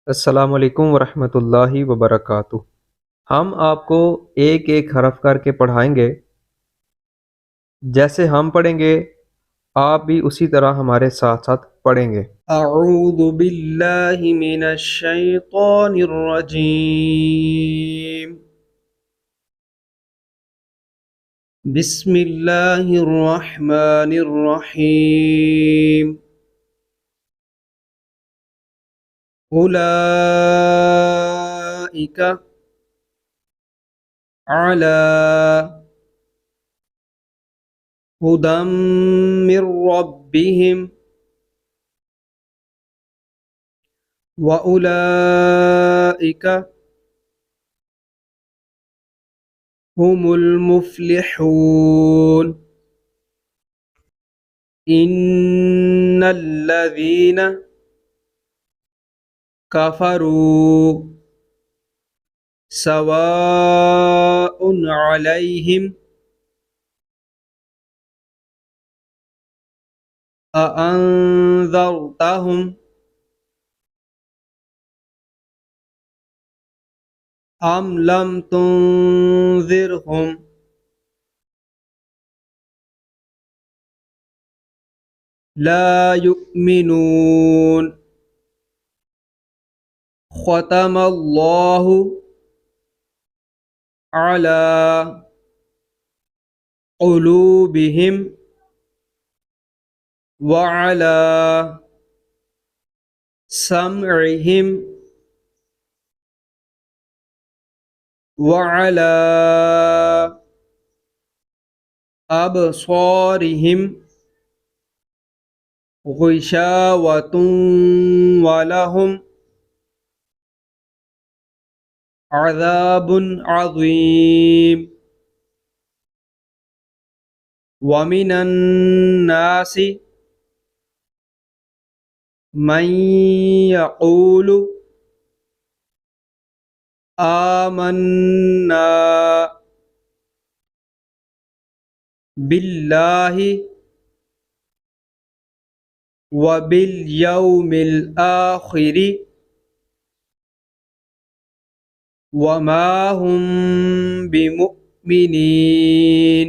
अस्सलामु अलैकुम वरहमतुल्लाहि वबरकातुह। हम आपको एक एक हरफ करके पढ़ाएंगे। जैसे हम पढ़ेंगे आप भी उसी तरह हमारे साथ साथ पढ़ेंगे। अऊज़ु बिल्लाहि मिनश शैतानिर रजीम। बिस्मिल्लाहिर रहमानिर रहीम। उलाइका अला हुदम मिर रब्बिहिम व उलाइका हुमुल मुफ्लिहून। इन्नल्लज़ीना कफ़रू सवाउन अलैहिम अअन्ज़रतहुम अम लम तुन्ज़िरहुम ला युमिनून। ख़तमल्लाहु अला क़ुलूबिहिम व अला समइहिम व अला अबसारिहिम ग़िशावतुन व लहुम अज़ाबुन अज़ीम। व मिनन नासि मन यक़ूलु आमन्ना बिल्लाहि व बिल यौमिल आखिरि व मा हुम बिमुमिनीन।